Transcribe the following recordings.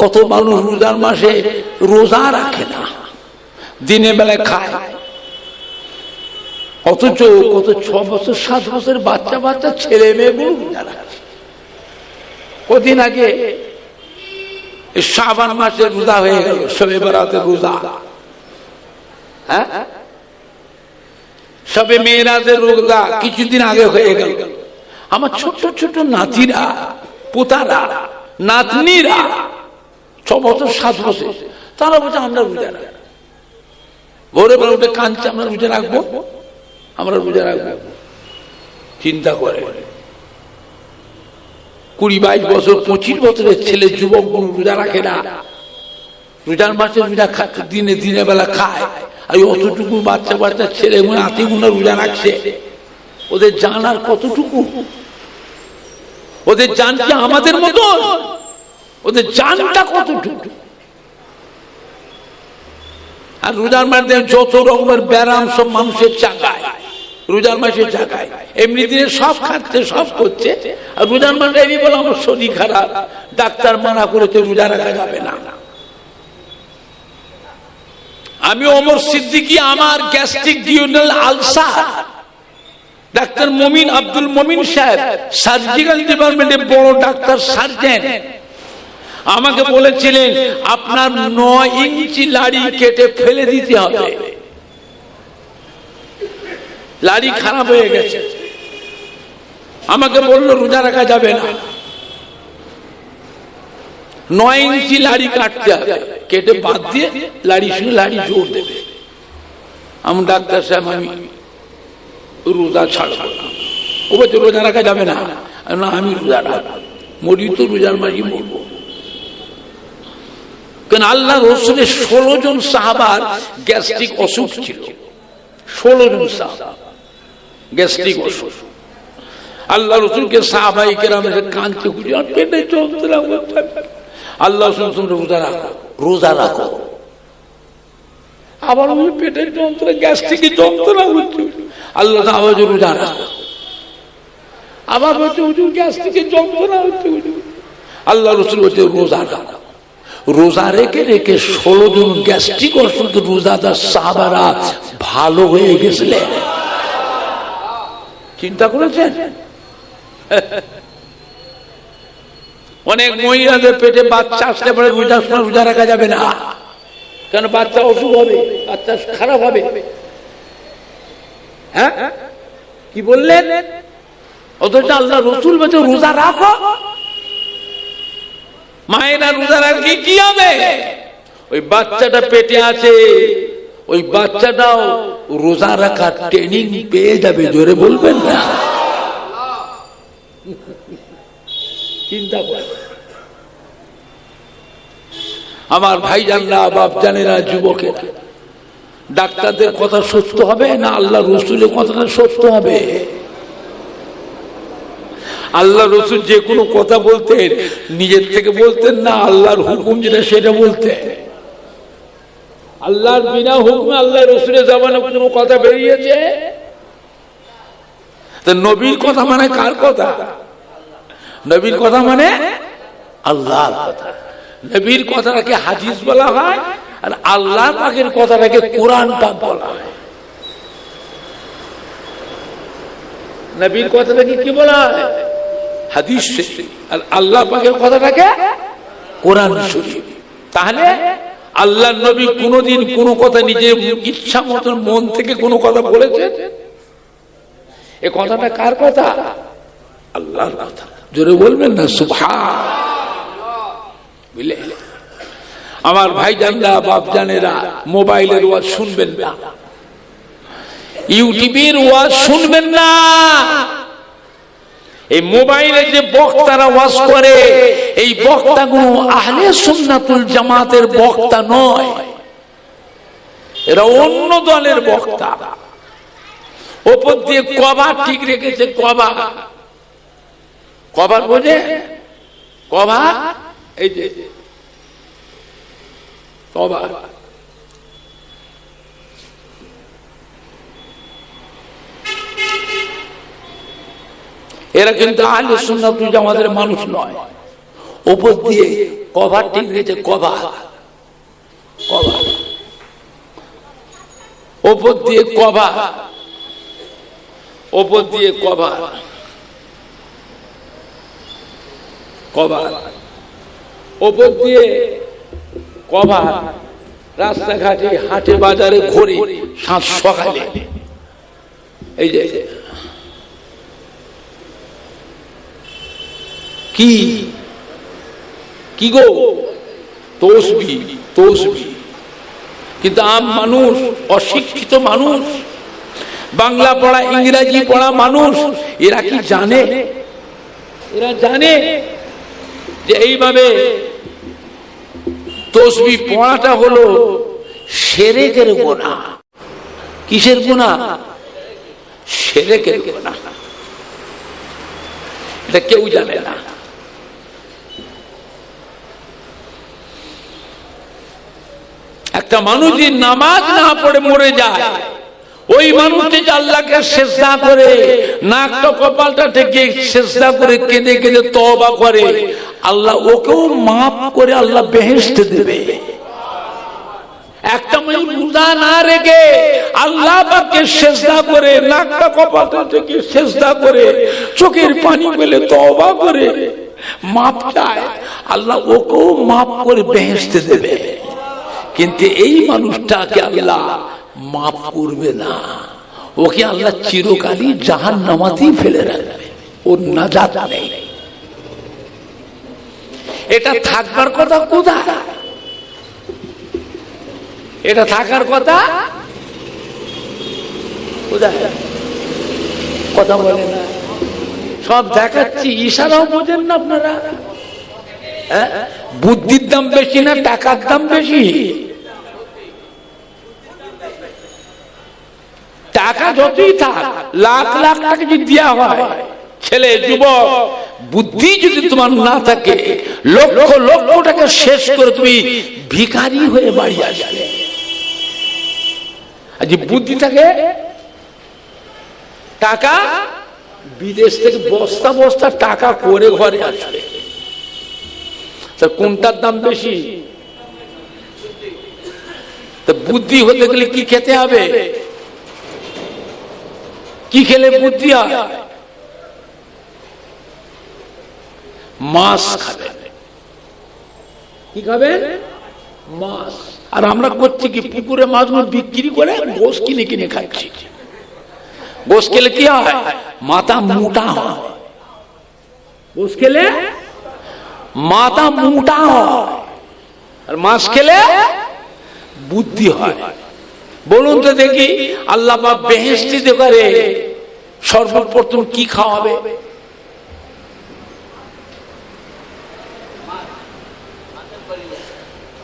কত মানুষ রোজার মাসে রোজা রাখে না, দিনের বেলায় খায়, অথচ কত 6 বছর 7 বছর বাচ্চা বাচ্চা ছেলে মেয়েগুলো রোজা রাখে। কদিন আগে শাবান মাসে রোজা হয়ে গেল, শবে বরাতের রোজা, হ্যাঁ শবে মেরাজের রোজা কিছুদিন আগে হয়ে গেল। আমার ছোট ছোট নাতিরা, পোতারা, নাতনিরা 6 বছর 7 বছর, তারা বলছে আমরা রোজা রাখবো। ভোরে বেলা উঠে কাঁদছে, আমরা রোজা রাখবো, আমরা রোজা রাখবো। চিন্তা করে 20-22 বছর 25 বছরের ছেলে যুবক রোজা রাখে না, রোজার মাসে রোজা দিনে দিনের বেলা খায়, আর অতটুকু বাচ্চা বাচ্চা ছেলে নাতিগুলো রোজা রাখছে। ওদের জানার কতটুকু? ওদের জান কি আমাদের মতো? ওদের জানটা কতটুকু? আর রোজার মাসে যত রকমের ব্যারাম সব মানুষের চাকায়, রোজার মাসে চাকায়। এমনি দিনে সব খাচ্ছে, সব করছে, আর রোজার মাসে এমনি বলে আমার শরীর খারাপ, ডাক্তার মানা করেছে রোজা রাখা যাবে না। আমি ওমর সিদ্দিকী, আমার গ্যাস্ট্রিক ডিউডেনাল আলসার, ডাক্তার মমিন, আব্দুল মমিন সাহেব, সার্জিক্যাল ডিপার্টমেন্টে বড় ডাক্তার, সার্জেন, আমাকে বলেছিলেন আপনার 9 ইঞ্চি লাড়ি কেটে ফেলে দিতে হবে, লাড়ি খারাপ হয়ে গেছে। আমাকে বললো রোজা রাখা যাবে না, 9 ইঞ্চি লাড়ি কাটতে হবে, কেটে বাদ দিয়ে লাড়ি শুনে লাড়ি জোর দেবে। আমি ডাক্তার সাহেব আমি রোজা ছাড়বো না। ও বলছে রোজা রাখা যাবে না। আমি রোজা রাখবো, মরি তো রোজার মাঝে মরবো। কারণ আল্লাহ রসুলের 16 জন সাহাবার গ্যাস্ট্রিক অসুখ ছিল, 16 জন সাহাবা গ্যাস্ট্রিক অসুখ। আল্লাহ রসুলকে সাহাবায়ে কেরাম কাঁদতে খুঁজে পেটে যন্ত্রণা করছে, আল্লাহ রসুল রোজা রাখো, রোজা রাখো। আবার আমি পেটের যন্ত্রণা, গ্যাস্ট্রিক যন্ত্রণা হচ্ছে, আল্লাহ আবার রোজা রাখো। আবার বলছে হুজুর গ্যাস্ট্রিকের যন্ত্রণা হচ্ছে, আল্লাহ রসুল বলছে রোজা রাখো। রোজা রেখে রেখে 16 জন গ্যাস্ট্রিক অসুখ রোজাদার সাহাবারা ভালো হয়ে গেছিলেন। চিন্তা করেছেন? অনেক মহিলাদের পেটে বাচ্চা আসতে পারে, রোজা রাখা যাবে না, কেন বাচ্চা অসুখ হবে, বাচ্চা খারাপ হবে। হ্যাঁ কি বললেন? অথচ আল্লাহ রসুল বলছে রোজা রাখো। মায়েরা রোজা রাখলে কি হবে? ওই বাচ্চাটা পেটে আছে, ওই বাচ্চাটাও রোজা রাখার ট্রেনিং পেয়ে যাবে। জোরে বলবেন না? চিন্তা করে আমার ভাইজানরা, বাপজানেরা, যুবকেরা, ডাক্তারদের কথা সত্য হবে না আল্লাহ রসুলের কথাটা সত্য হবে? আল্লাহ রসুল যে কোনো কথা বলতেন নিজের থেকে বলতেন না, আল্লাহর হুকুম যেটা সেটা বলতেন। আল্লাহর বিনা হুকুমে আল্লাহ রসুলের জামানে কোনো কথা বেরিয়েছে? তো নবীর কথা মানে কার কথা? নবীর কথা মানে আল্লাহর কথা। নবীর কথাটাকে হাদিস বলা হয়, আর আল্লাহ পাকের কথাটাকে কোরআন পাক বলা হয়। নবীর কথাটাকে কি বলা হয়? হাদিস শরীফ, আর আল্লাহ পাকের কথাটাকে কোরআন শরীফ। তাহলে আল্লাহর নবী কোনদিন কোনো কথা নিজের ইচ্ছা মতন মন থেকে কোনো কথা বলেছেন? এই কথাটা কার কথা? আল্লাহর কথা। জোরে বলবেন না সুবহানাল্লাহ। বুঝলে আমার ভাইজানরা, বাপজানেরা, মোবাইলের ওয়াজ শুনবেন না, ইউটিউবের ওয়াজ শুনবেন না। এই মোবাইলে যে বক্তারা ওয়াজ করে, এই বক্তাগুলো আহলে সুন্নাতুল জামাতের বক্তা নয়, এরা অন্য দলের বক্তা। ওপর দিয়ে কভার ঠিক রেখেছে, কভার, কভার বোঝে? কভার, এই যে কভার, এরা কিন্তু আহলে সুন্নাতুল জামাতের মানুষ নয়। ওপর দিয়ে কভার ঠিক রেখেছে, কভার কভার ওপর দিয়ে কভার, ওপর দিয়ে কভার, কভার ওপর দিয়ে কভার, রাস্তাঘাটে হাটে বাজারে ঘুরে সাত সকালে এই যে কি কি গো তসবি তসবি। কিন্তু আম মানুষ, অশিক্ষিত মানুষ, বাংলা পড়া ইংরেজি পড়া মানুষ, এরা কি জানে? এরা জানে যে এইভাবে তসবি পড়াটা হলো শিরকের গুনাহ। কিসের গুনাহ? শিরকের গুনাহ। এটা কেউ জানে না। একটা মানুষ যদি নামাজ না পড়ে মরে যায়, ওই মানুষটি আল্লাহকে সিজদা করে, নাকটা কপালটা থেকে সিজদা করে কেঁদে কেঁদে তওবা করে, আল্লাহ ওকেও মাফ করে আল্লাহ বেহেশতে দেবে। একটা মানুষ রোজা না রেখে আল্লাহ পাককে সিজদা করে, নাকটা কপালটা থেকে সিজদা করে, চোখের পানি ফেলে তওবা করে মাফ চায়, আল্লাহ ওকেও মাফ করে বেহেশতে দেবে। কিন্তু এই মানুষটাকে আল্লাহ মাফ করবে না, ওকে আল্লাহ চিরকালই জাহান্নামাতেই ফেলে রাখবে, ওর নাজাত নেই। এটা থাকবার কথা কোথায়? এটা থাকার কথা কোথায়? কথা বলে না, সব দেখাচ্ছি, ইশারাও বোঝেন না আপনারা। বুদ্ধির দাম বেশি না টাকার দাম বেশি? টাকা যতই থাক, লাখ লাখ টাকা যদি দেওয়া হয়, ছেলে যুবক, বুদ্ধি যদি তোমার না থাকে, লক্ষ লক্ষ টাকা শেষ করে তুমি ভিখারি হয়ে বাড়ি আসবে। আর যে বুদ্ধি থাকে, টাকা বিদেশ থেকে বস্তা বস্তা টাকা করে ঘরে আসবে। কোনটার দাম বেশি? বুদ্ধি হতে গেলে কি খেতে হবে? কি খেলে বুদ্ধি হয়? মাছ খাবেন। কি খাবেন? মাছ। আর আমরা করছি কি, পুকুরে মাছগুলো বিক্রি করে গোশ কিনে কিনে খাচ্ছি। গোশ খেলে কি হয়? মাথা মোটা হয়। গোশ খেলে মাথা মোটা হয়, আর মাছ খেলে বুদ্ধি হয়। বলুন তো দেখি, আল্লাহ পাক বেহেশতে দিতে পারে, সর্বপ্রথম কি খাওয়াবে?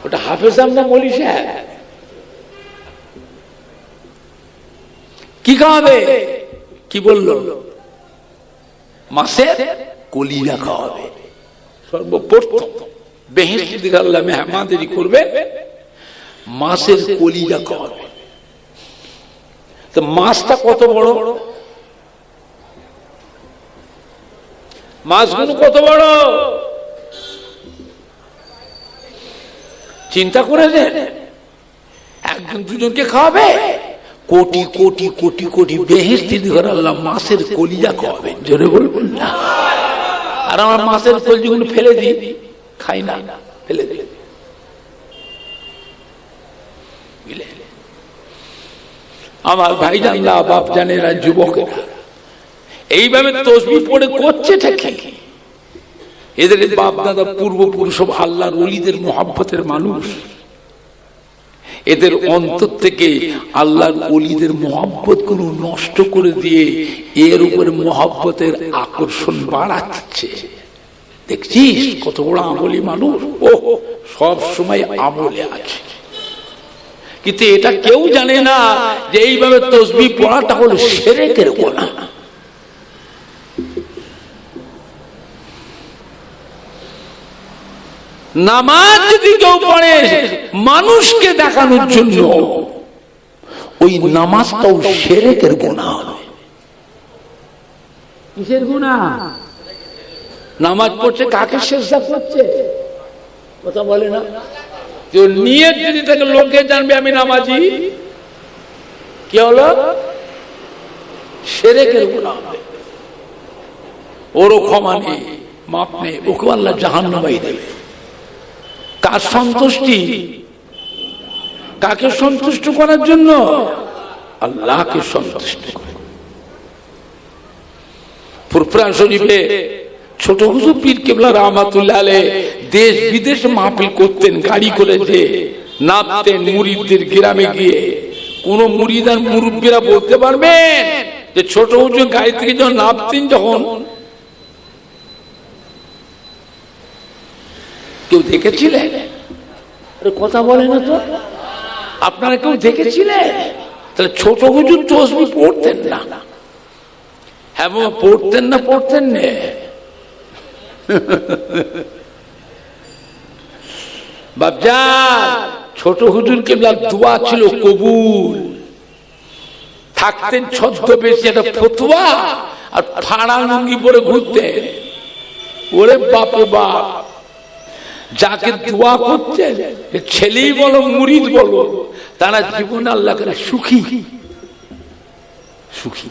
ওটা হাফেজ না মৌলী সাহেব? কি খাওয়াবে? কি বললো? মাছের কলিজা খাওয়াবে। সর্বপ্রথম বেহেশতে দিকে আল্লাহ মেহমানদারি করবে, মাছের কলিজা খাওয়াবে। তো মাছটা কত বড়? মাছগুলো কত বড় চিন্তা করেছেন? একজন দুজনকে খাওয়াবে, কোটি কোটি কোটি কোটি বেহেশতে দিকে আল্লাহ মাছের কলিজা খাওয়াবেন। জোরে বলবেন না? আর আমার মাছের কলিজাগুলো ফেলে দিই, খাই না, ফেলে দিই। আমার ভাই জানলা, বাপ জানেরা, যুবকেরা এইভাবে তসবিহ পড়ে করছে ঠিক। এদের বাপ দাদা পূর্বপুরুষ আল্লাহর ওলিদের মহব্বতের মানুষ, এদের অন্তর থেকে আল্লাহর ওলিদের মহব্বত গুলো নষ্ট করে দিয়ে এর উপরে মহব্বতের আকর্ষণ বাড়াচ্ছে। দেখছিস কত বড় আমলি মানুষ, ও সব সময় আমলে আছে। কিন্তু এটা কেউ জানে না যে এইভাবে তসবিহ পড়াটা হলো শিরকের গুনাহ। নামাজ যদি কেউ পড়ে মানুষকে দেখানোর জন্য, ওই নামাজটাও শিরকের গুনাহ হবে। কিসের গুনাহ? নামাজ পড়ছে, কাকে সিজদা করছে? কথা বলে না? নিয়ত যদি থাকে লোকে জানবে আমি নামাজি, কি হলো? শিরকের গুনাহ হবে, ওরও ক্ষমা নেই, মাপ নেই, ওকে আল্লাহ জাহান্নামে দেবে। কার সন্তুষ্টি? কাকে সন্তুষ্ট করার জন্য? আল্লাহকে সন্তুষ্ট করে। ফুরফুরা শরীফে ছোট হুজুর পীর কেবলা রহমাতুল্লাহ আলাইহি দেশ বিদেশে মাহফিল করতেন, গাড়ি করে যে নামতেন মুরিদদের গ্রামে গিয়ে। কোন মুরিদ আর মুরব্বীরা বলতে পারবেন যে ছোট হুজুর গাড়ি থেকে যখন নামতেন, যখন কেউ দেখেছিলেন? কথা বলে না তো, আপনারা কেউ দেখেছিলেন? তাহলে ছোট হুজুর তসবিহ পড়তেন না? হ্যাঁ পড়তেন না, পড়তেন না। বাপজান, ছোট হুজুর কেবলার দোয়া ছিল কবুল। থাকতেন ছদ্মবেশে একটা ফতুয়া আর ফাড়া লুঙ্গি পরে ঘুরতেন। ওরে বাপে বাপ, যাকে দোয়া করতেন, ছেলেই বলো মুরিদ বলো, তারা জীবন আল্লাহ করে সুখী সুখী।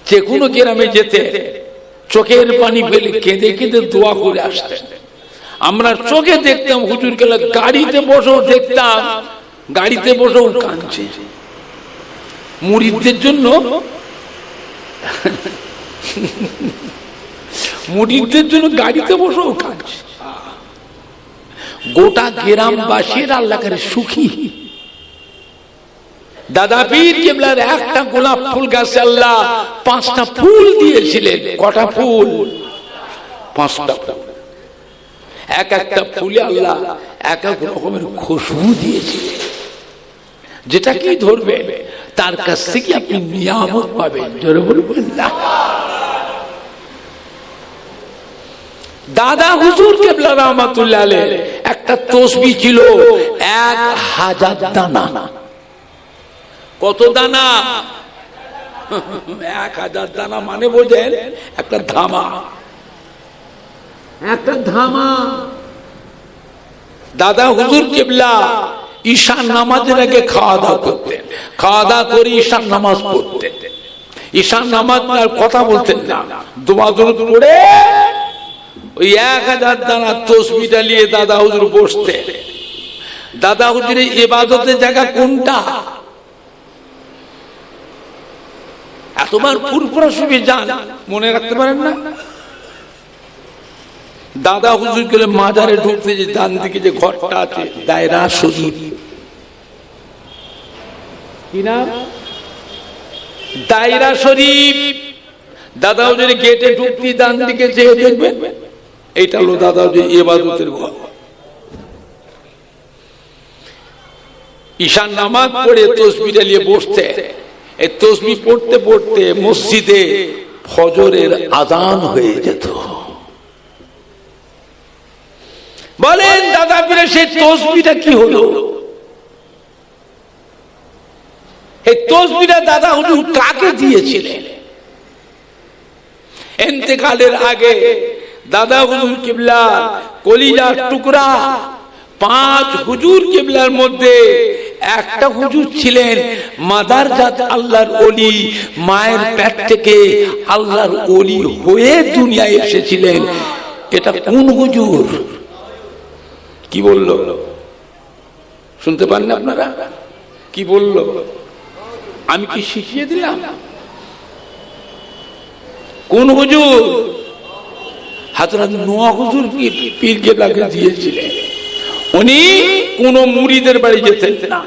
যে কোনো গ্রামে যেতে চোখের পানি ফেলে কেঁদে কেঁদে দোয়া করে আসতেন। আমরা চোখে দেখতাম হুজুর গেলে, গাড়িতে বসেও দেখতাম, গাড়িতে বসেও কাঁদছে মুরিদদের জন্য। মুরিদদের জন্য গাড়িতে বসেও কাঁদছে। গোটা গ্রামবাসীর আল্লাহ করে সুখী। দাদা পীর কেবলার একটা গোলাপ ফুল গাছে আল্লাহ 5টা ফুল দিয়েছিলেন। কটা ফুল? 5টা ফুল। এক একটা ফুলে আল্লাহ এক এক রকমের খুশবু দিয়েছিলেন। যেটা কি ধরবে তার কাছ থেকে আপনি নিয়ামত পাবেন। জোরে বলবেন না? দাদা হুজুর কেবলা রহমাতুল্লাহ আলাইহি একটা তসবিহ ছিল 1000 দানা। কত দানা? 1000 দানা মানে বোঝেন একটা ধামা, একটা ধামা। দাদা হুজুর কেবলা ঈশান নামাজের আগে খাওয়া দাওয়া করতেন, খাওয়া দাওয়া করে ঈশান নামাজ পড়তেন। ঈশান নামাজ আর কথা বলতেন না, দোয়া দরুদ পড়ে ওই 1000 দানা তসবিহটা নিয়ে দাদা হুজুর বসতেন। দাদা হুজুরের ইবাদতের জায়গা কোনটা? এতবার ফুরফুরা শরীফে যান, মনে রাখতে পারেন না? দাদা হুজুর গেলে মাজারে ঢুকতে যে ডান দিকে যে ঘরটা আছে, দায়রা শরীফ, কি নাম? দায়রা শরীফ। দাদা হুজুরের গেটে ঢুকতে ডান দিকে চেয়ে দেখবেন, এইটা হলো দাদা হুজুরের ইবাদতের ঘর। ঈশান নামাজ পড়ে তসবিহটা নিয়ে বসতে, এই তসবিহ পড়তে পড়তে মসজিদে ফজরের আযান হয়ে যেত। বলেন দাদা পীরের সেই তসবিহটা কি হলো? এই তসবিহটা দাদা হুজুর কাকে দিয়েছিলেন? ইন্তেকালের আগে দাদা হুজুর কিবলা কলিজার টুকরা 5 হুজুর কিবলার মধ্যে একটা হুজুর ছিলেন মাদারজাত আল্লাহর ওলি, মায়ের পেট থেকে আল্লাহর ওলি হয়ে দুনিয়ায় এসেছিলেন। এটা কোন হুজুর? কি বলল? শুনতে পান না আপনারা? কি বলল? আমি কি শিখিয়ে দিলাম? কোন হুজুর? হযরত নোয়া হুজুর পীর কেবলাকে দিয়েছিলেন। উনি কোন মুরিদের বাড়ি যেতেন না,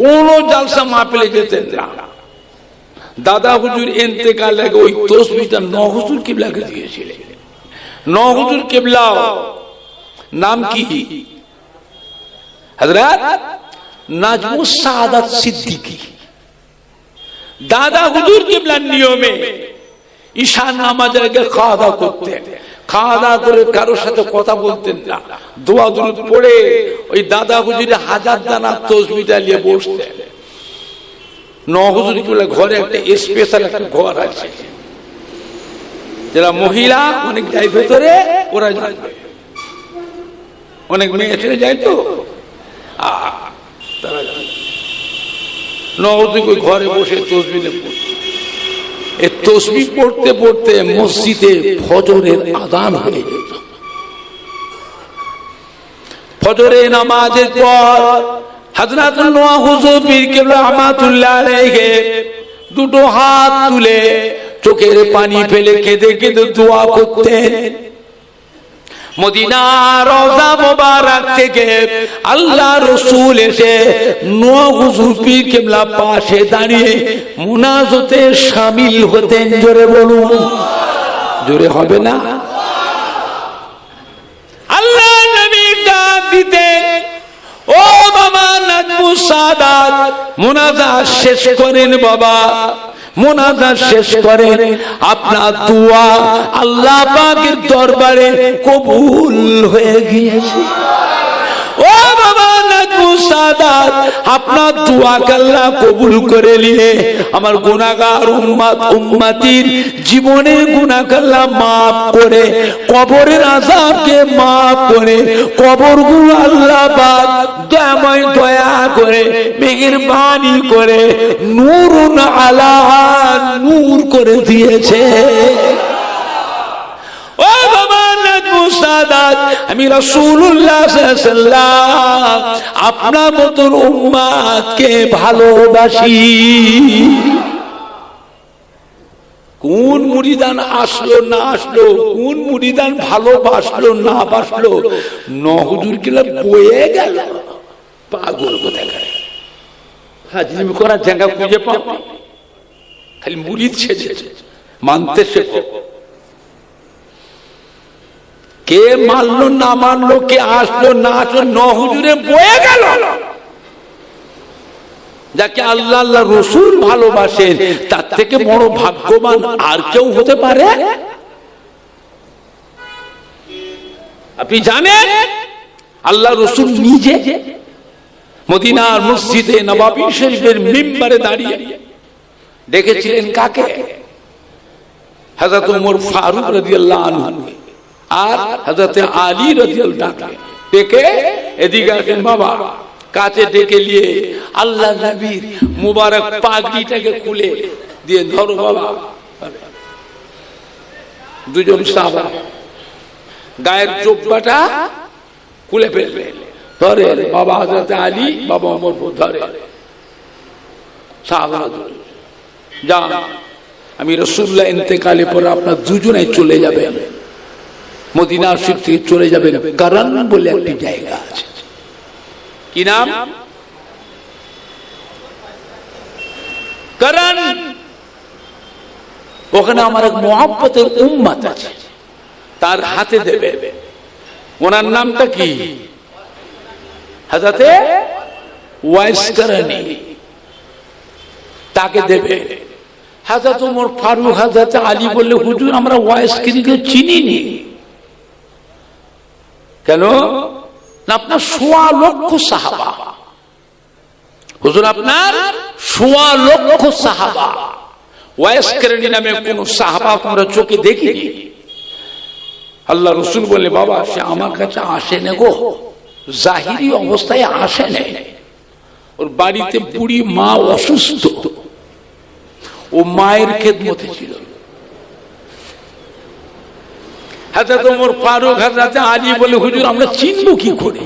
কোন জালসা মাহফিলে যেতেন না। দাদা হুজুর ইন্তেকাল আগে ওই তসবিহটা নোয়া হুজুর কেবলাকে দিয়েছিলেন। নোয়া হুজুর কেবলা নাম কি? হযরত নাজমুস সাআদাত সিদ্দিকী। দাদা হুজুর কেবলার নিয়মে ঈশান নামাজের আগে খাওয়া দাওয়া করতেন। খাওয়া দাওয়া করে কারোর সাথে কথা বলতেন না, দোয়া দরুদ পড়ে ওই দাদা হুজুরের 1000 দানা তসবিহটা নিয়ে বসতেন। নোয়া হুজুর কেবলার ঘরে একটা স্পেশাল একটা ঘর আছে, যারা মহিলা অনেক যায় ভেতরে, ওরা জানবে। অনেক মেয়ে ছেড়ে যায় তো তারা নগদ ঘরে বসে তসবিহ পড়ছে। এই তসবিহ পড়তে পড়তে মসজিদে ফজরের আযান হয়ে যেত। ফজরের নামাজের পর হযরত নোয়া হুজুর পীর কেবলা রাহমাতুল্লাহ আলাইহি দুটো হাত তুলে চোখের পানি ফেলে কেঁদে কেঁদে দোয়া করতেন। মদিনা রওজা মোবারক থেকে আল্লাহ রাসূল এসে নোয়া হুজুর পীর কেবলা পাশে দাঁড়িয়ে মুনাজাতে শামিল হতেন। জোরে বলুন, জোরে হবে না? আল্লাহ নবী ডাক দিতেন, ও বাবা নাজমুস সাদাত মুনাজাত শেষ করেন, বাবা মুনাজাত শেষ করেন, আপনার দোয়া আল্লাহ পাকের দরবারে কবুল হয়ে গিয়েছে। ও বাবা নাজমুস সাদাত আপনার দোয়াকে আল্লাহ কবুল করে নিয়ে আমার গুনাহগার উম্মতির জীবনের গুনাহকে আল্লাহ maaf করে, কবরের আযাবকে maaf করে, কবরগুলো আল্লাহ পাক দয়াময় দয়া করে মেহেরবানি করে নূরুন আলা নূর করে দিয়েছে। ও বাবা নাজমুস সাদাত, আমি রাসূলুল্লাহ সাল্লাল্লাহু আলাইহি ওয়াসাল্লাম আপনার মতন উম্মতকে ভালোবাসি। কোন মুরিদান আসলো না আসলো, কোন মুরিদান ভালোবাসলো না বাসলো, হুজুর কিলা বয়ে গেল। পাগল কোথাকার, হাজরিমি করার জায়গা খুঁজে পাও, খালি মুরিদ সেজেছে, মানতে শেখো। কে মানলো না মানলো, কে আসলো না আসলো, হুজুরে বয়ে গেল। যাকে আল্লাহ আল্লাহ রসুল ভালোবাসেন তার থেকে বড় ভাগ্যবান আর কেউ হতে পারে? আপনি জানেন আল্লাহ রসুল নিজে মদিনার মসজিদে নববী শরীফের মিম্বরে দাঁড়িয়ে ডেকেছিলেন কাকে? হযরত ওমর ফারুক রাদিয়াল্লাহু আনহু আর হযরত আলী রাদিয়াল্লাহু আনহু ডেকে এদিকে আসেন বাবা, কাছে ডেকে নিয়ে আল্লাহ নবীর মুবারক পাগড়িটাকে খুলে দিয়ে ধরো বাবা। দুজন সাহাবা গায়ের জুব্বাটা খুলে ফেলবে, ধরে বাবা হযরত আলী, বাবা ওমর ধরে। সাহাবারা যা, আমি রাসূলুল্লাহ ইন্তেকালের পর আপনারা দুজনে চলে যাবেন, মদিনা শরীফ থেকে চলে যাবেন কারণ বলে একটি জায়গা আছে। কি নাম? কারণ। ওখানে আমার এক মুহাব্বতের উম্মত আছে, তার হাতে দেবে। ওনার নামটা কি? হযরতে ওয়াইস কারনী। তাকে দেবে। হযরত ওমর ফারুক হযরত আলী বললে, হুজুর আমরা ওয়াইস কারনীকে চিনিনি। কেন? না, আপনার ১৬ লক্ষ সাহাবা। হুজুর আপনার ১৬ লক্ষ সাহাবা, ওয়াইস কারনী নামে কোন সাহাবা আমরা চোখে দেখিনি। আল্লাহ রাসূল বললে, বাবা সে আমার কাছে আসে না গো, জাহিরি অবস্থায় আসে না। ওর বাড়িতে বুড়ি মা অসুস্থ, ও মায়ের খেদমতে ছিল। হযরত ওমর ফারুক হযরত আলী বলে, হুজুর আমরা চিনব কি করে?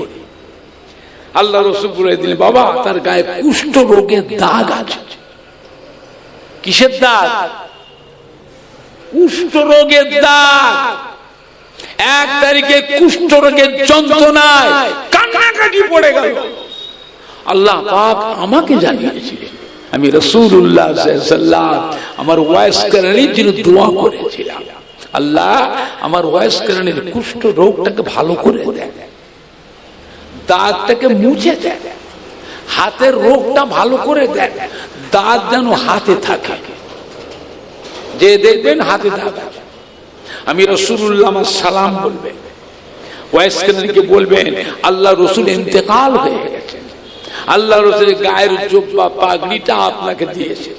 আল্লাহ রাসূল বলে দিলেন, বাবা তার গায়ে কুষ্ঠ রোগের দাগ আছে। কিসের দাগ? কুষ্ঠ রোগের দাগ। ১ তারিখে কুষ্ঠ রোগের যন্ত্রণায় কান্নাকাটি পড়ে গেল। আল্লাহ পাক আমাকে জানিয়েছিলেন, আমি রাসূলুল্লাহ সাল্লাল্লাহু আলাইহি ওয়াসাল্লাম আমার ওয়াইস কারণীর জন্য দোয়া করেছিলাম, আল্লাহ আমার ওয়াইস কারণীর কুষ্ঠ রোগটাকে ভালো করে দেন, দাগটাকে মুছে দেন, হাতের রোগটা ভালো করে দেন, দাগ যেন হাতে থাকে, যে দেখবেন হাতে দাগ আছে। আমি রাসূলুল্লাহ আমার সালাম বলবেন, ওয়াইস কারণীকে বলবেন আল্লাহ রাসূল ইন্তেকাল হয়ে গেছেন, আল্লাহ রাসূলের গায়ের জুব্বা পাগড়িটা আপনাকে দিয়েছে,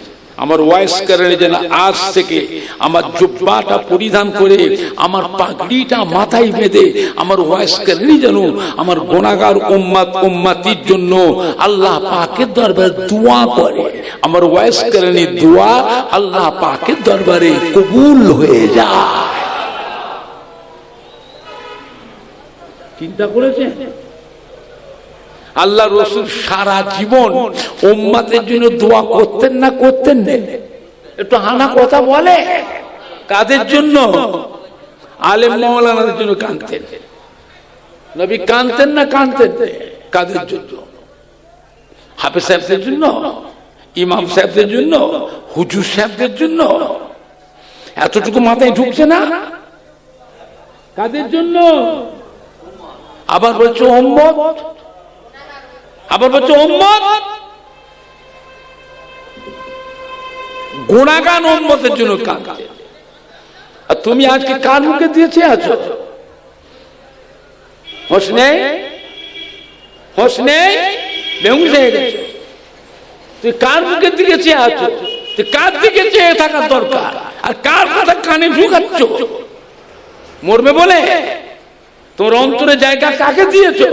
আমার ওয়াইস কারণে যেন আজ থেকে আমার জুব্বাটা পরিধান করে আমার পাগড়িটা মাথায় বেঁধে আমার ওয়াইস কারণে যেন আমার গুনাহগার উম্মত উম্মতির জন্য আল্লাহ পাকের দরবারে দোয়া করে। আমার ওয়াইস কারণে দোয়া আল্লাহ পাকের দরবারে কবুল হয়ে যায়। চিন্তা করেছেন? আল্লাহ রসুল সারা জীবন উম্মতের জন্য দোয়া করতেন না করতেন না? একটু হানা কথা বলে। কাদের জন্য? আলেম মাওলানাদের জন্য কাঁদতেন। নবী কাঁদতেন না কাঁদতেন? কাদের জন্য? হাফেজ সাহেবদের জন্য, ইমাম সাহেবদের জন্য, হুজুর সাহেবদের জন্য। এতটুকু মাথায় ঢুকছে না? কাদের জন্য? আবার বলছে উম্মত, আবার বলছে উম্মত, গুনাহগার উম্মতের জন্য কাঁদছে। আর তুমি আজকে কার মুখে দিয়েছে আছো? হোশ নেই, হোশ নেই, বেহুশ হয়ে গেছে। তুই কার মুখে দিয়েছে আছো? তুই কার দিকে চেয়ে থাকার দরকার। আর কার কথা কানে ঢুকাচ্ছ? মরবে বলে তোর অন্তরে জায়গা কাকে দিয়েছো?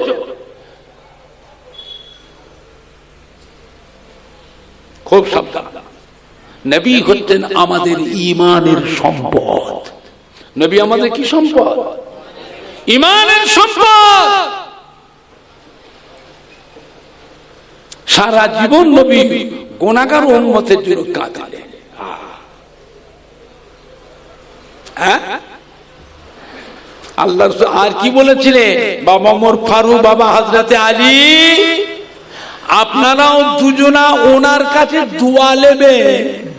খুব সাবধান। নবী হচ্ছেন আমাদের ঈমানের সম্পদ। নবী আমাদের কি সম্পদ? ঈমানের সম্পদ। সারা জীবন নবী গুনাহগার উম্মতের জন্য কাঁদলেন। আল্লাহ আর কি বলেছিলেন? বাবা ওমর ফারুক, বাবা হযরতে আলী, আপনারাও দুজনা ওনার কাছে দোয়া নেবে,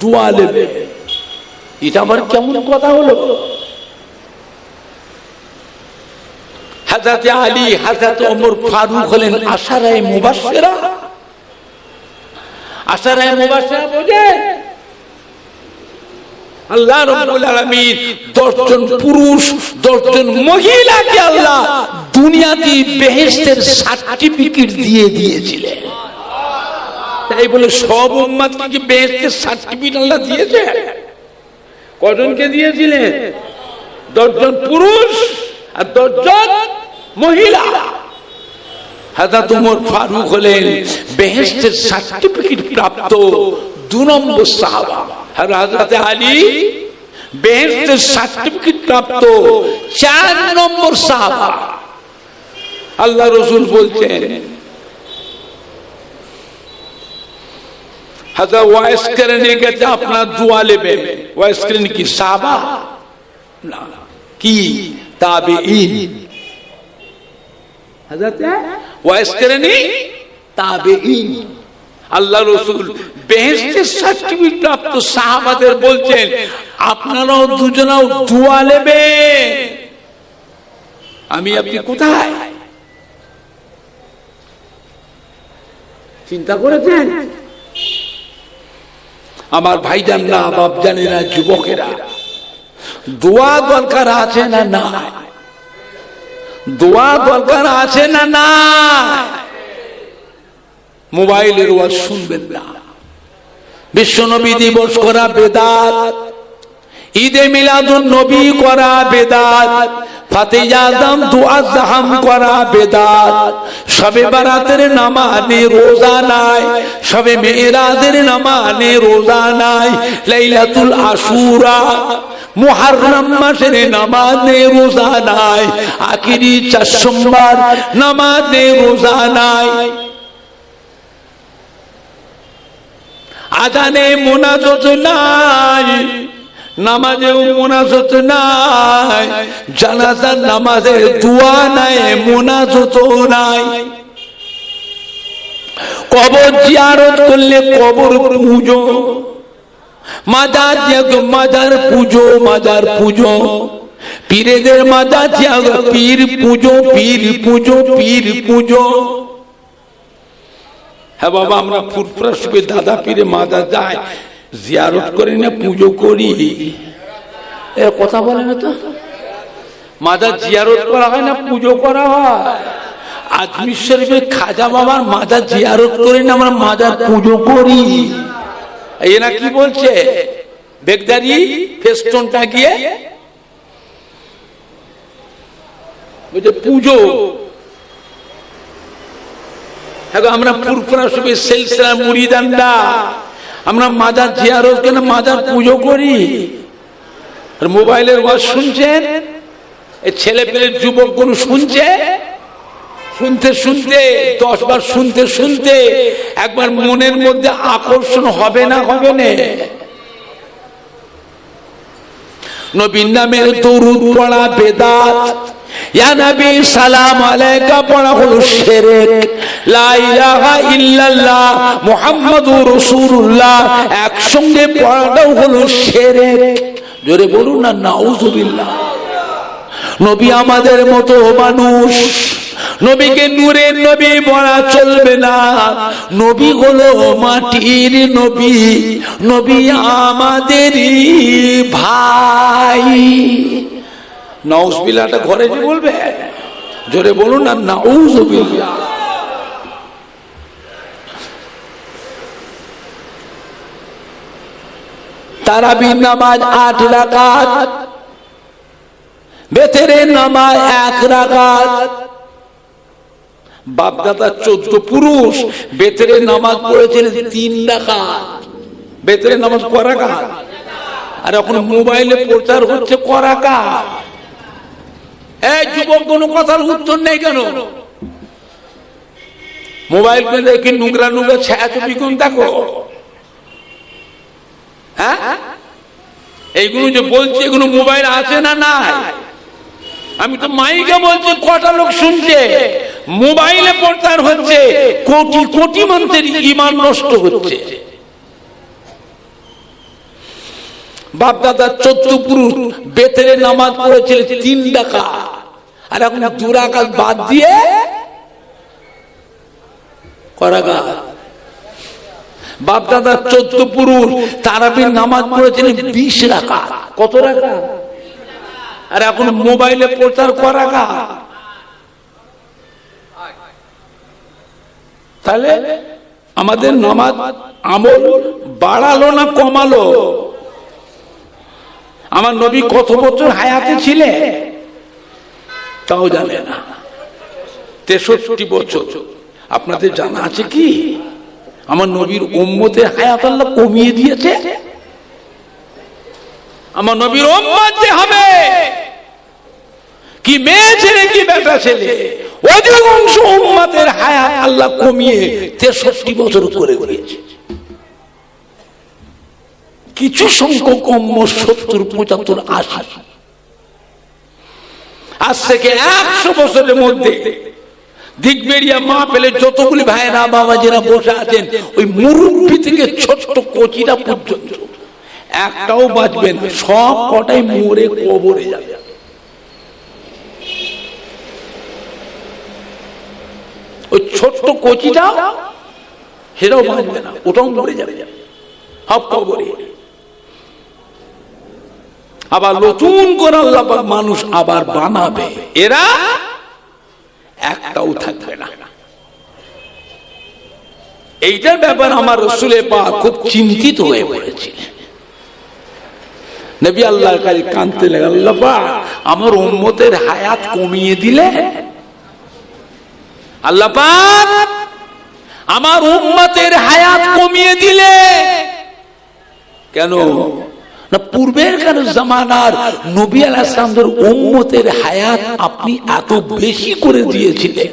দোয়া নেবে। এটা আবার কেমন কথা হলো? হযরতে আলী, হযরতে ওমর ফারুক হলেন আশারায়ে মুবাশশিরা। আশারায়ে মুবাশশিরা বোঝে? আল্লাহ রাব্বুল আলামিন 10 জন পুরুষ 10 জন মহিলাকে আল্লাহ দুনিয়াতে বেহেশতের সার্টিফিকেট দিয়ে দিয়েছিলেন। তাই বলে সব উম্মতকে কি বেহেশতের সার্টিফিকেট আল্লাহ দিয়েছে? কজনকে দিয়েছিলেন? 10 জন পুরুষ আর 10 জন মহিলা। হযরত ওমর ফারুক হলেন বেহেশতের সার্টিফিকেট প্রাপ্ত 2 নম্বর সাহাবা। আর হযরত আলী বেহেশতের সার্টিফিকেট প্রাপ্ত 4 নম্বর সাহাবা। আল্লাহ রাসূল বলছেন হযরত ওয়াইস করনে গেছে আপনার দোয়া নেবে। ওয়াইস করনে কি সাহাবা না, কি তাবেঈন। হযরত ওয়াইস করনে তাবেঈন। আল্লাহ রাসূল বেহেশতের সার্টিফিকেট প্রাপ্ত সাহাবাদের বলছেন আপনারাও দুজনাও দোয়া নেবে। আমি আপনি কোথায়? চিন্তা করেছেন? আমার ভাইজানরা, বাপজানেরা, যুবকেরা, দোয়া দরকার আছে না না? দোয়া দরকার আছে না না? মোবাইলের ওয়াজ শুনবেন না। বিশ্বনবী দিবস করা বেদাত, ঈদে মিলাদুন নবী করা বেদাত, ফাতিহা আযম দুআ জাহাম করা বেদাত, শবে বারাতের নামাজে রোজা নাই, শবে মেরাজের নামাজে রোজা নাই, লাইলাতুল আশুরা মুহররম মাসের নামাজে রোজা নাই, আখিরি 4 সোমবার নামাজে রোজা নাই, আজানে মুনাজাত নাই, নামাজেও মুনাজাত নাই, জানাজার নামাজে দোয়া নাই, মুনাজাত নাই। কবর জিয়ারত করলে কবর পূজো, মাজার ত্যাগ মাজার পূজো, মাজার পূজো, পীরেদের মাজার ত্যাগ পীর পূজো, পীর পূজো, পীর পূজো। হ্যাঁ বাবা, আমরা ফুরফুরা সুবে দাদা পীরে মাজার যাই, জিয়ারত করি না, পুজো করি। এ কথা বলে না তো? মাজার জিয়ারত করা হয় না, পুজো করা হয়। আজমির শরীফে খাজা বাবার মাজার জিয়ারত করি না, আমরা মাজার পুজো করি। এরা কি বলছে? বেগদারি ফেস্টনটা গিয়ে পুজো। আমরা পুরপুরা সবে সিলসিলা মুরিদানরা আমরা মাজার জিয়ারত কেন মাজার পুজো করি। আর মোবাইলের ওয়াজ শুনছেন, এই ছেলে পেলে যুবক কোন শুনছে, শুনতে শুনতে 10 বার শুনতে শুনতে একবার মনের মধ্যে আকর্ষণ হবে না? হবে না? নবীর নামের দরুদ পড়া বেদাত, ইয়া নবী সালাম আলাইকা পড়া হলো শিরক, লা ইলাহা ইল্লাল্লাহ মুহাম্মাদুর রাসূলুল্লাহ একসঙ্গে পড়াটাও হলো শিরক। জোরে বলুন না নাউযুবিল্লাহ। নবী আমাদের মতো মানুষ, নবীকে নূরের নবী বলা চলবে না। নবী হলো মাটির নবী, নবী আমাদেরই ভাই। নাউজুবিল্লাহটা ঘরে যে বলবে, জোরে বলুন না নাউজুবিল্লাহ। তারাবির নামাজ 8 রাকাত, বেতেরের নামাজ 1 রাকাত। বাপদাদা 14 পুরুষ বেতেরের নামাজ পড়েছিলেন 3 রাকাত। বেতেরের নামাজ ক রাকাত? আর এখন মোবাইলে প্রচার হচ্ছে ক রাকাত? এই যুবক কোনো কথার উত্তর নেই কেন? মোবাইল করে দেখি নোংরা নোংরা ছায়াছবি কোন দেখো। হ্যাঁ, এইগুলো যে বলছে এগুলো মোবাইল আছে না নাই? আমি তো মাইকে বলছি, কটা লোক শুনছে? মোবাইলে প্রচার হচ্ছে, কোটি কোটি মানুষের ঈমান নষ্ট হচ্ছে। বাপ দাদা 14 পুরুষ বেতেরে নামাজ পড়েছিলেন 3 রাকাত, আর এখন 2 রাকাত বাদ দিয়ে করাকাত। বাপ দাদা 14 পুরুষ তারাবির নামাজ পড়েছিলেন 20 রাকাত। কত রাকাত? আর এখন মোবাইলে প্রচার করাকা। তাহলে আমাদের নামাজ আমল বাড়ালো না কমালো? আমার নবী কত বছর হায়াতে ছিলেন তাও জানে না। 63 বছর। আপনাদের জানা আছে কি আমার নবীর উম্মতের হায়াত আল্লাহ কমিয়ে দিয়েছে? আমার নবীর উম্মত যে হবে, কি মেয়ে ছেলে কি বেটা ছেলে, অধিকাংশ উম্মতের হায়াত আল্লাহ কমিয়ে 63 বছর করে দিয়েছে। কিছু সংখ্যক কম 70, 75, 80। আজ থেকে 100 বছরের মধ্যে দিগবেরিয়া মা পেলে যতগুলি ভাইরা বাবাজিরা বসে আছেন, ওই মুরব্বী থেকে ছোট্ট কচিরা পর্যন্ত একটাও বাঁচবে না, সব কটাই মরে কবরে যাবে। ওই ছোট্ট কচিটা সেটাও বাঁচবে না, ওটাও মরে যাবে, সব কবরে। আবার নতুন করে আল্লাহ পাক মানুষ আবার বানাবে, এরা একটাও থাকবে না। এইটার ব্যাপার আমার রাসূল পাক খুব চিন্তিত হয়ে পড়েছিলেন। নবী আল্লাহর কাছে কাঁদতে লাগলেন, আল্লাহ পাক আমার উম্মতের হায়াত কমিয়ে দিলে, আল্লাহ পাক আমার উম্মতের হায়াত কমিয়ে দিলে কেন? না পূর্বের কার জামানার নবী আলাইহিস সালামের উম্মতের হায়াত আপনি এত বেশি করে দিয়েছিলেন।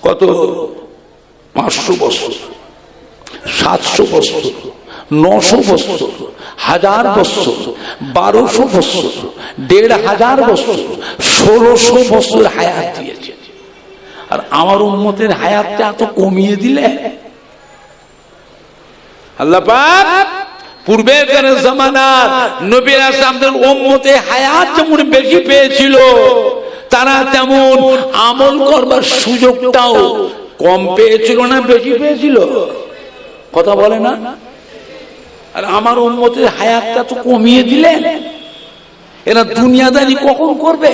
কত? 500 বছর, 700 বছর, 900 বছর, 1000 বছর, 1200 বছর, 1500 বছর, 1600 বছর হায়াত দিয়েছে। আর আমার উম্মতের হায়াতটা এত কমিয়ে দিলে। আল্লাহ পাক পূর্বের জামানার নবী আলাইহিস সালামের উম্মতে হায়াত যেমন বেশি পেয়েছিল, তারা তেমন আমল করবার সুযোগটাও কম পেয়েছিল না বেশি পেয়েছিল? কথা বলে না? আর আমার উম্মতের হায়াতটা তো কমিয়ে দিলেন। এরা দুনিয়াদারি কখন করবে?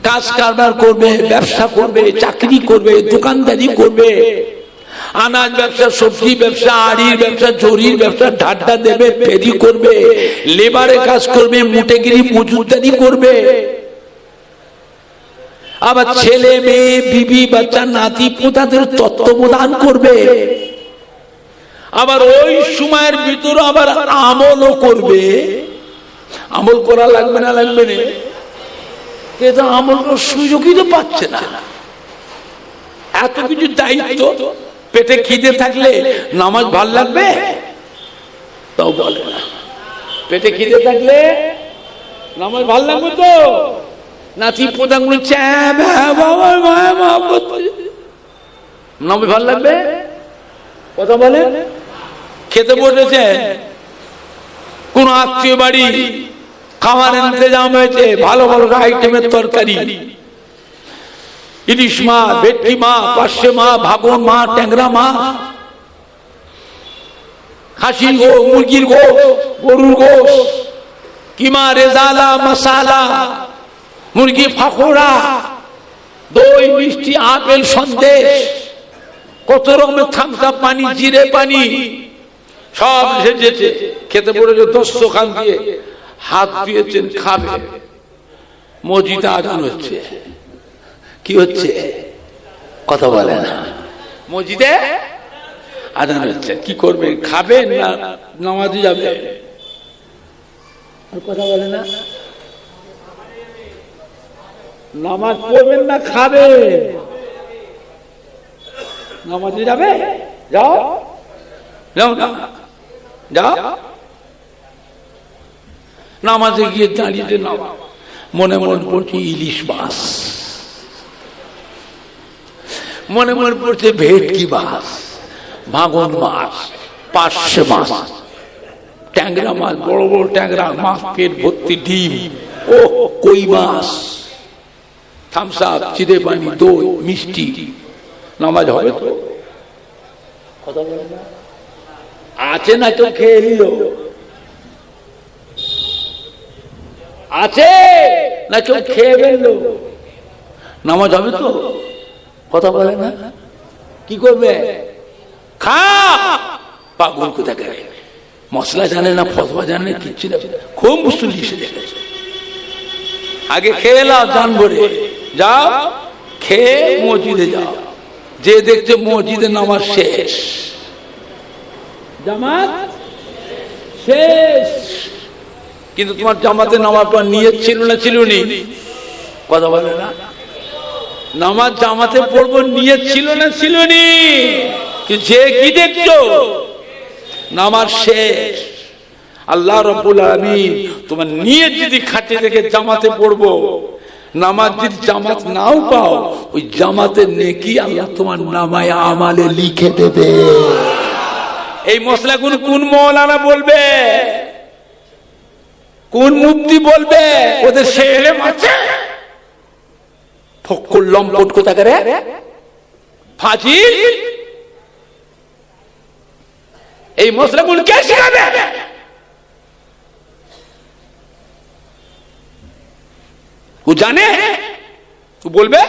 কাজ কারবার করবে, ব্যবসা করবে, চাকরি করবে, দোকানদারি করবে, আনাজ ব্যবসা, সবজি ব্যবসা, আড়ির ব্যবসা, জরির ব্যবসা, ঢাড্ডা দেবে, ফেরি করবে, লেবারে কাজ করবে, মুটেগিরি মজুরদারি করবে। আবার ছেলে মেয়ে, বিবি বাচ্চা, নাতি পোতাদের তত্ত্বাবধান করবে। আবার ওই সময়ের ভিতরে আবার আমলও করবে। আমল করা লাগবে না? লাগবে না? কিন্তু আমল করার সুযোগই তো পাচ্ছে না। এত কিছু দায়িত্ব, পেটে খিদে থাকলে নামাজ ভাল লাগবে? তাও বলে না। পেটে খিদে থাকলে নামাজ ভাল লাগবে তো? নাতি পোতাগুলো নামাজ ভাল লাগবে? কথা বলে। খেতে বসেছে, কোন আত্মীয় বাড়ি খাওয়ার ইন্তজাম হয়েছে, ভালো ভালো আইটেমের তরকারি, ইলিশ মাছ, ভেটকি মাছ, পার্শে মাছ, ভাগন মাছ, ট্যাংরা মাছ, খাসির গোশ, মুরগির গোশ, গরুর গোশ, কিমা, রেজালা, মশালা, মুরগি ফাঁকড়া, দই, মিষ্টি, আপেল, সন্দেশ, কত রকমের ঠান্ডা পানি, জিরে পানি, সব সেজেছে। খেতে পড়েছে, দস্তখান দিয়ে হাত দিয়েছেন, খাবে। মসজিদে আজান হচ্ছে। কি হচ্ছে? কথা বলে না। মসজিদে আজান হচ্ছে। কি করবে? খাবে না নামাজে যাবে? কথা বলে না। নামাজ পড়বেন না খাবে? নামাজে যাবে? যাও যাও না, যাও। নামাজে গিয়ে দাঁড়িয়ে মনে মনে পড়ছে ইলিশ মাছ, মনে মনে পড়ছে ভেটকি মাছ, ভাগন মাছ, পার্শে মাছ, ট্যাংরা মাছ, বড় বড় ট্যাংরা মাছ, পেট ভর্তি ডিম, ও কই মাছ, থামস আপ, চিড়ে পানি, দই, মিষ্টি। নামাজ হবে তো? কথা বলে না। আছে না কেউ খেয়ে নিল? আছে না কেউ খেয়ে ফেলল? নামাজ হবে তো? কথা বলে না। কি করবে? খা। পাগল কোথা করে, মশলা জানে না, ফসবা জানে না, কিচ্ছু না, খুব মুশকিল লিখে দেখেছে। আগে খেয়ে নাও, জান ভরে যাও, খেয়ে মসজিদে যাও। যে দেখছে মসজিদে নামাজ শেষ, জামাত শেষ, কিন্তু তোমার জামাতে নামার পর নিয়ত ছিল না? ছিল নি? কথা বলে না। নামাজ জামাতে পড়বো নিয়ত ছিল না? ছিল নি? যে কি দেখছো? নামাজ শেষ। আল্লাহ রাব্বুল আলামিন তোমার নিয়ত যদি খাটে দেখে জামাতে পড়বো, নামাজ যদি জামাত নাও পাও, ওই জামাতের নেকি আল্লাহ তোমার নামায় আমালে লিখে দেবে। এই মশলাগুলো কোন মৌলানা বলবে? কোন মুফতি বলবে? ওদের সে এলেম আছে? ফক্কুল লম্পট কোথা করে, ফাজিল। এই মশলাগুলো কে শিখাবে? ও জানে? ও বলবে?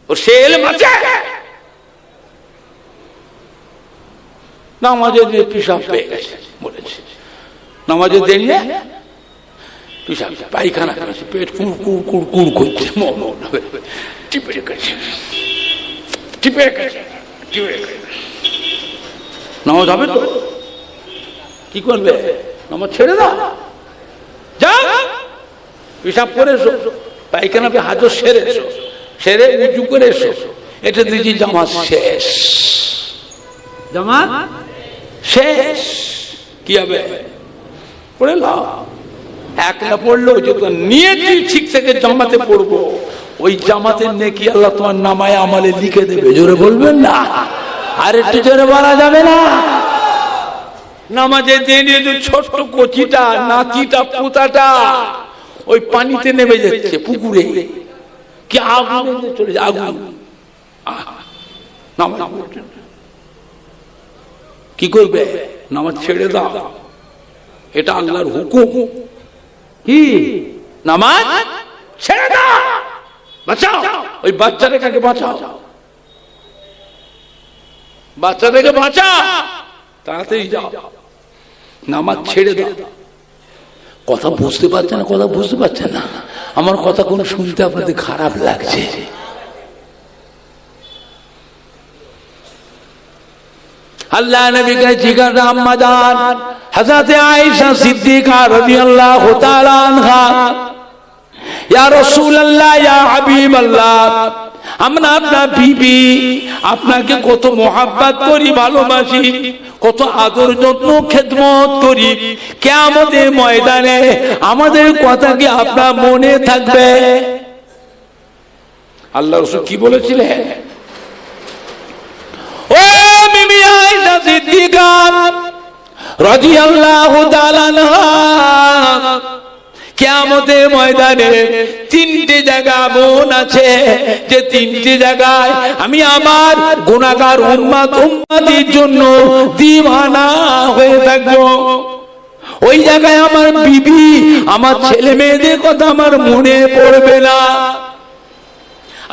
ওর সে এলেম আছে? নামাজে দিয়ে পিসাব পেয়ে গেছে, বলেছে নামাজে দাঁড়িয়ে পিসাব, পায়খানা করেছে, পেট কুড় কুড় কুড় কুড় করছে, টিপে গেছে, টিপে গেছে, টিপে গেছে। নামাজ হবে তো? কি করবে? নামাজ ছেড়ে দাও, যাও পিসাব করে এসো, পায়খানা হাজর সেরে এসো, সেরে উঁচু করে এসো। এটা দিয়েছি জামাত শেষ, জামাত শেষ। কি হবে? পড়ে নাও। একলা পড়লো যে নিয়েছি ঠিক থেকে জামাতে পড়বো, ওই জামাতের নেকি আল্লাহ তোমার নামায় আমালে লিখে দেবে। জোরে বলবেন না? আর একটু জোরে বলা যাবে না? নামাজে দিয়ে যে ছোট্ট কচিটা, নাতিটা, পোতাটা ওই পানিতে নেমে যাচ্ছে, পুকুরে কি আগুন চলে যায়, আগুন। নামাজ কি করবে? নামাজ ছেড়ে দাও, এটা আল্লাহর হুকুম। কি? নামাজ ছেড়ে দাও, বাঁচাও ওই বাচ্চাটাকে, বাঁচাও। বাচ্চাটাকে বাঁচা, তাড়াতাড়ি যাও, নামাজ ছেড়ে দাও। কথা বুঝতে পারছেন না? কথা বুঝতে পারছেন না? আমার কথা কোন শুনতে আপনাদের খারাপ লাগছে? আল্লাহ নবীকে জিজ্ঞাসা আম্মা জান হযরত আয়েশা সিদ্দিকা রাদিয়াল্লাহু তাআলা আনহা, ইয়া রাসূলুল্লাহ ইয়া হাবিবাল্লাহ, আমরা আপনার বিবি, আপনাকে কত মোহাব্বত করি, ভালোবাসি, কত আদর যত্ন খেদমত করি, কিয়ামতের ময়দানে আমাদের কথা কি আপনার মনে থাকবে? আল্লাহ রাসূল কি বলেছিলেন? ও বিবি আয়েশা সিদ্দিকা রাদিয়াল্লাহু তাআলা আনহা, কিয়ামতের ময়দানে তিনটে জায়গা এমন আছে যে তিনটে জায়গায় আমি আমার গুনাহগার উম্মতির জন্য দিওয়ানা হয়ে থাকবো। ওই জায়গায় আমার বিবি, আমার ছেলে মেয়েদের কথা আমার মনে পড়বে না।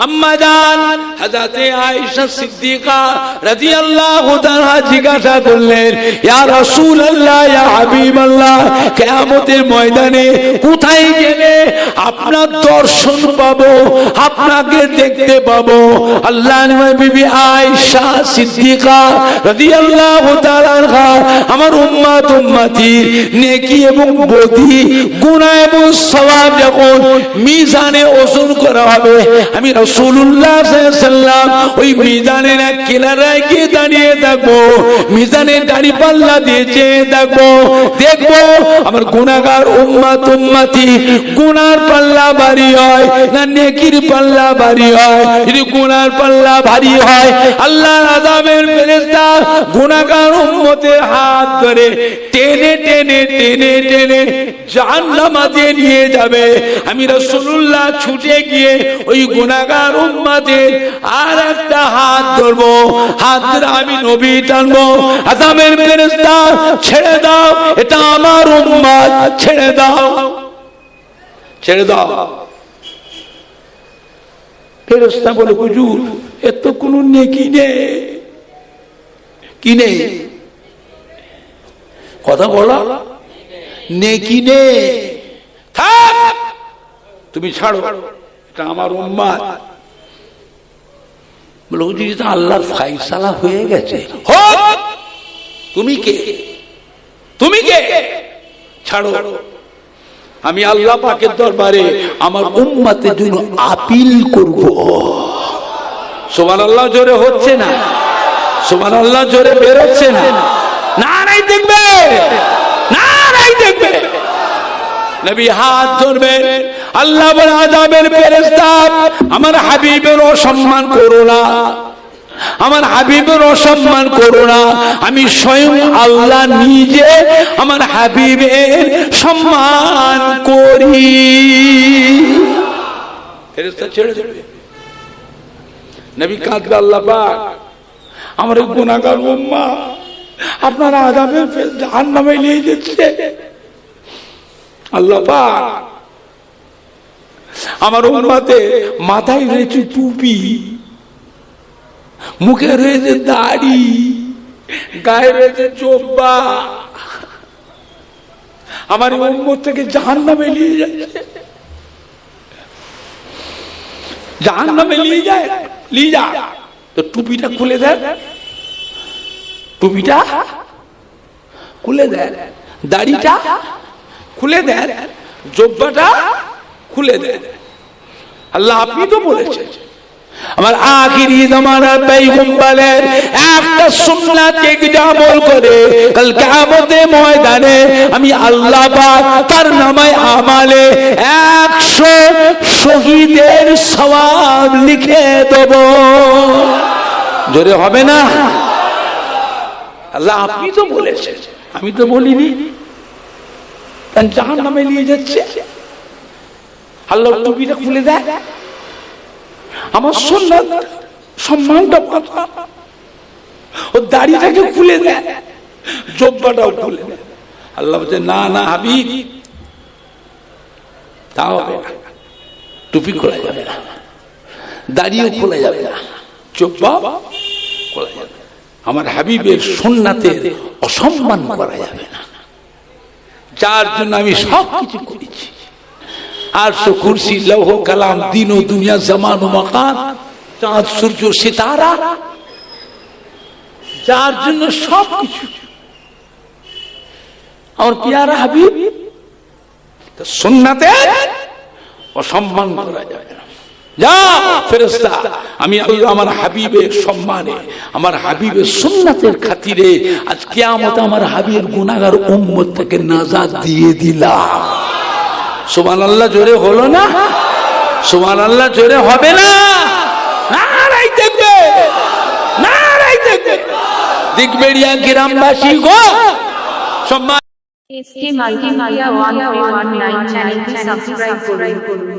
আম্মা জান হযরত আয়েশা সিদ্দিকা রাদিয়াল্লাহু তাআলা জিজ্ঞাসা করলেন, ইয়া রাসূলুল্লাহ ইয়া হাবিবাল্লাহ, কিয়ামতের ময়দানে কোথায় গেলে আপনার দর্শন পাবো, আপনাকে দেখতে পাবো? আল্লাহর নবী বিবি আয়েশা সিদ্দিকা রাদিয়াল্লাহু তাআলা আমার উম্মতির নেকি এবং বদি, গুনাহ এবং সওয়াব যখন মিজানে ওজন করা হবে, আমি রাসূলুল্লাহ সাল্লাল্লাহু আলাইহি ওয়াসাল্লাম ওই মিজানের এক কিনারায় গিয়ে দাঁড়িয়ে থাকবো, মিজানের দাড়ি পাল্লা দিয়ে চেয়ে থাকবো, দেখবো আমার গুনাহগার উম্মতি গুনার পাল্লা ভারী হয় না নেকির পাল্লা ভারী হয়। যদি গুনার পাল্লা ভারী হয়, আল্লাহর আযাবের ফেরেশতা গুনাহগার উম্মতের হাত ধরে টেনে টেনে টেনে টেনে জাহান্নামে নিয়ে যাবে। আমি রাসূলুল্লাহ ছুটে গিয়ে ওই গুনাহগার উম্মতের আর একটা হাত ধরবো, হাত ধরে আমি নবী টানবো, আযাবের ফেরেশতা ছেড়ে দাও, এটা আমার উম্মত, ছেড়ে দাও, ছেড়ে দাও। ফেরেশতা বলে, হুজুর এর তো কোনো নেকি নেই। কি নেই? কথা বলো, নেকি নেই, থাক, তুমি ছাড়ো, এটা আমার উম্মত। বলে, হুজুর এটা আল্লাহর ফায়সালা হয়ে গেছে। হোক, তুমি কে? তুমি কে? ছাড়ো, আমি আল্লাহ পাকের দরবারে আমার উম্মতের জন্য আপিল করব। সুবহানাল্লাহ জোরে হচ্ছে না? সুবহানাল্লাহ জোরে বের হচ্ছে না? নারাই দেখবে, নারাই দেখবে। নবী হাত ধরবেন, আল্লাহ বলে, আযাবের ফেরেশতা আমার হাবিবের অসম্মান করো না, আমার হাবিবের অসম্মান করো না, আমি স্বয়ং আল্লাহ নিজে আমার হাবিবের সম্মান করি। ফেরেশতা ছেড়ে দেবে। নবী কাঁদবে, আল্লাহ পাক আমার গুনাহগার উম্মত আপনারা আযাবের জাহান্নামে নিয়ে যাচ্ছে। আল্লাহ পাক আমার উম্মতে মাথায় রয়েছে টুপি, মুখে রয়েছে দাড়ি, গায়ে রয়েছে জোব্বা, আমার উম্মত থেকে জাহান্নামে নিয়ে যাচ্ছে। জাহান্নামে নিয়ে যায়, নিয়ে যা, তো টুপিটা খুলে দেয়, টুপিটা খুলে দেয়, দাড়িটা খুলে দেয়, জোব্বাটা খুলে দেয়। আল্লাহ আপনি তো বলেছেন আমার আখিরি জামানার পয়গম্বরের একটা সুন্নাত এক্সাম্পল করে কাল কিয়ামতের ময়দানে আমি আল্লাহ পাক তার নামায় আমালে 100 শহীদের সওয়াব লিখে দেব। জোরে হবে না? আল্লাহ আপনি তো বলেছেন, আমি তো বলিনি। কারণ জাহান্নামে নিয়ে যাচ্ছে, আল্লাহ টুপিটা খুলে দেয়, আমার সুন্নাত সম্মানটা ও দাড়িটাকে খুলে দেয়, জব্বাটাও খুলে দেয়। আল্লাহ বলছে, না না হাবিব, তা হবে না, টুপি খোলা যাবে না, দাড়িও খোলা যাবে না, জব্বা খোলা যাবে। আমার হাবিবের সুন্নাতের অসম্মান করা যাবে না, যার জন্য আমি সব কিছু করেছি। আরশ কুরসি লৌহ কালাম দিন ও দুনিয়া জামান ও মাকান চাঁদ সূর্য সিতারা, যার জন্য সব কিছু আমার পিয়ারা হাবিব, সুন্নাতের অসম্মান করা যাবে না। যা ফেরেশতা, আমি আল্লাহ আমার হাবিবের সম্মানে, আমার হাবিবের সুন্নাতের খাতিরে আজ কিয়ামতে আমার হাবিবের গুনাহগার উম্মত থেকে নাজাত দিয়ে দিলাম। সুবহানাল্লাহ জোরে হলো না? সুবহানাল্লাহ জোরে হবে না? নারাই দেখবে, নারাই দেখবে। দিগবেড়িয়া গ্রামবাসী গো, সম্মান SK Multimedia 1319 চ্যানেলটি সাবস্ক্রাইব করুন।